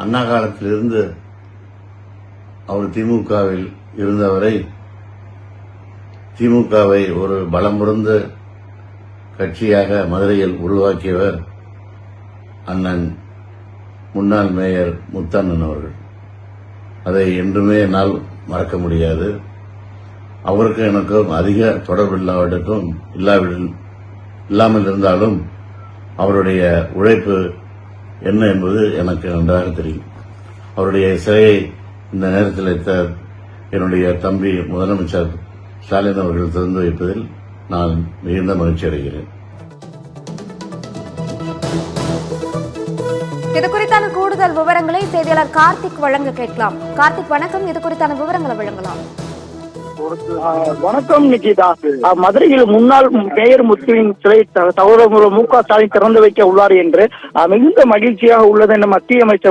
அண்ணா காலத்திலிருந்து அவர் திமுகவில் இருந்தவரை திமுகவை ஒரு பலமுறந்த கட்சியாக மதுரையில் உருவாக்கியவர் அண்ணன் முன்னாள் மேயர் முத்தண்ணன் அவர்கள். அதை என்றுமே என்னால் மறக்க முடியாது. அவருக்கு எனக்கும் அதிக தொடர்பில்லாவிடக்கும் இல்லாமல் இருந்தாலும் அவருடைய உழைப்பு என்ன என்பது எனக்கு நன்றாக தெரியும். அவருடைய சிலையை இந்த நேரத்தில் என்னுடைய தம்பி முதலமைச்சர் ஸ்டாலின் அவர்கள் திறந்து வைப்பதில் நான் மிகுந்த மகிழ்ச்சி அடைகிறேன். இது குறித்தான கூடுதல் விவரங்களை செய்தியாளர் கார்த்திக் வழங்க கேட்கலாம். கார்த்திக் வணக்கம், இது குறித்தான விவரங்களை வழங்கலாம். வணக்கம் நிகிதா. மதுரையில் முன்னாள் மேயர் முத்துவின் சிலை சகோதரர் மு க ஸ்டாலின் திறந்து வைக்க உள்ளார் என்று மிகுந்த மகிழ்ச்சியாக உள்ளது என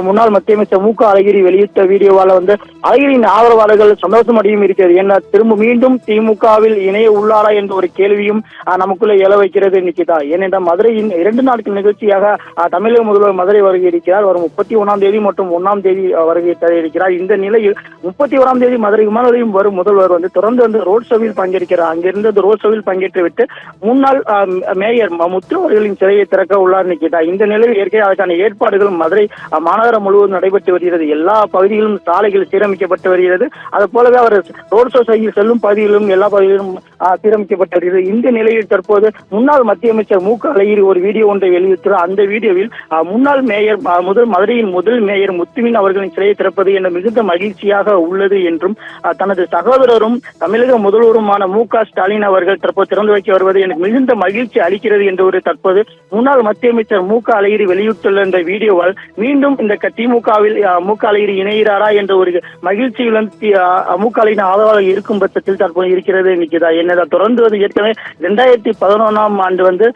முன்னாள் மத்திய அமைச்சர் மு க அழகிரி வெளியிட்ட வீடியோவால அழகிரியின் ஆதரவாளர்கள் சந்தோஷம் அடையும் இருக்கிறது. என்ன திரும்ப மீண்டும் திமுகவில் இணைய உள்ளாரா என்ற ஒரு கேள்வியும் நமக்குள்ள எழ வைக்கிறது நிகிதா. ஏனென்றால் மதுரையின் 2 நாட்கள் நிகழ்ச்சியாக தமிழக முதல்வர் மதுரை வருகை இருக்கிறார். வரும் 31ஆம் தேதி மற்றும் 1ஆம் தேதி வருகை தர இருக்கிறார். இந்த நிலையில் 31ஆம் தேதி மதுரை விமான நிலையம் வரும் முதல்வர் தொடர்ந்து ரோட் ஷோவில் பங்கேற்கிறார். அங்கிருந்து ரோட் ஷோவில் பங்கேற்றுவிட்டு முன்னாள் மேயர் முத்து அவர்களின் சிலையை திறக்க உள்ளார் நிகிதா. இந்த நிலையில் ஏற்கனவே அதற்கான ஏற்பாடுகள் மதுரை மாநகரம் முழுவதும் நடைபெற்று வருகிறது. எல்லா பகுதிகளிலும் சாலைகள் சீரமைக்கப்பட்டு வருகிறது. அது போலவே அவர் ரோட் ஷோ செய்ய செல்லும் பகுதிகளிலும் எல்லா பகுதிகளிலும் சீரமைக்கப்பட்டு வருகிறது. இந்த நிலையில் தற்போது முன்னாள் மத்திய அமைச்சர் மு க அழகிரி ஒரு வீடியோ ஒன்றை வெளியிட்டார். அந்த வீடியோவில் முன்னாள் மேயர் மதுரையின் முதல் மேயர் முத்துவின் அவர்களின் சிலையை திறப்பது என்ற மிகுந்த மகிழ்ச்சியாக உள்ளது என்றும் தனது சகோதரரும் தமிழக முதல்வருமான மு க ஸ்டாலின் அவர்கள் தற்போது திறந்து வைக்க வருவது எனக்கு மிகுந்த மகிழ்ச்சி அளிக்கிறது என்று ஒரு தற்போது முன்னாள் மத்திய அமைச்சர் மு க அழகிரி வெளியிட்டுள்ள இந்த வீடியோவால் மீண்டும் இந்த திமுகவில் மு க அழகிரி இணைகிறாரா என்ற ஒரு மகிழ்ச்சியுடன் மு க அழகிரின் ஆதரவாக இருக்கும் பட்சத்தில் தற்போது இருக்கிறது நிற்கிறதா. என்னதா தொடர்ந்து ஏற்கனவே 2011ஆம் ஆண்டு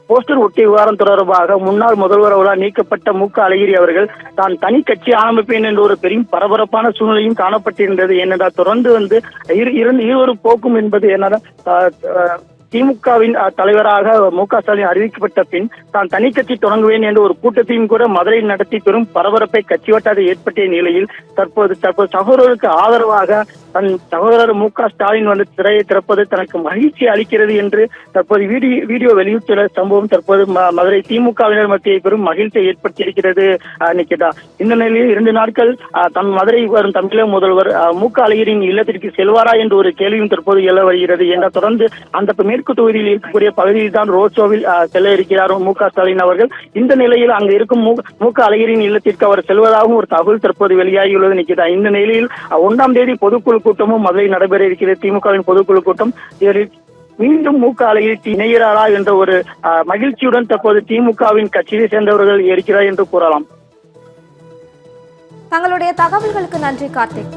போஸ்டர் ஒட்டி விவகாரம் தொடர்பாக முன்னாள் முதல்வர் அவரால் நீக்கப்பட்ட மு க அழகிரி அவர்கள் தான் தனி கட்சி ஆரம்பிப்பேன் என்ற ஒரு பெரும் பரபரப்பான சூழ்நிலையும் காணப்பட்டிருந்தது. என்னதா தொடர்ந்து இருவரும் போக்கும் என்பது என்னதான் திமுகவின் தலைவராக மு க ஸ்டாலின் அறிவிக்கப்பட்ட பின் தான் தனி கட்சி தொடங்குவேன் என்ற ஒரு கூட்டத்தையும் கூட மதுரையில் நடத்தி பெரும் பரபரப்பை கட்சி வட்டாரத்தில் ஏற்பட்ட நிலையில் தற்போது சகோதரருக்கு ஆதரவாக தன் சகோதரர் மு க ஸ்டாலின் சிறையை திறப்பது தனக்கு மகிழ்ச்சி அளிக்கிறது என்று தற்போது வீடியோ வெளியிட்டுள்ள சம்பவம் தற்போது மதுரை திமுகவினர் மத்திய பெரும் மகிழ்ச்சியை ஏற்படுத்தியிருக்கிறது நிகிதா. இந்த நிலையில் 2 நாட்கள் தன் மதுரை வரும் தமிழக முதல்வர் மு க அழகிரியின் இல்லத்திற்கு செல்வாரா என்ற ஒரு கேள்வியும் தற்போது எழ வருகிறது. என்ற தொடர்ந்து அந்த மேற்கு தொகுதியில் இருக்கக்கூடிய பகுதியில் தான் ரோட் ஷோவில் செல்ல இருக்கிறார் மு க ஸ்டாலின் அவர்கள். இந்த நிலையில் அங்கு இருக்கும் மு க அழகிரியின் இல்லத்திற்கு அவர் செல்வதாகவும் ஒரு தகவல் தற்போது வெளியாகியுள்ளது நிகிதா. இந்த நிலையில் 1ஆம் தேதி பொதுக்குழு கூட்டமும் மதுரை நடைபெற இருக்கிறது. திமுகவின் பொதுக்குழு கூட்டம். மீண்டும் மு க அழகிரி இணைகிறாரா என்ற ஒரு மகிழ்ச்சியுடன் தற்போது திமுகவின் கட்சியை சேர்ந்தவர்கள் இருக்கிறார் என்று கூறலாம். தங்களுடைய தகவல்களுக்கு நன்றி கார்த்திக்.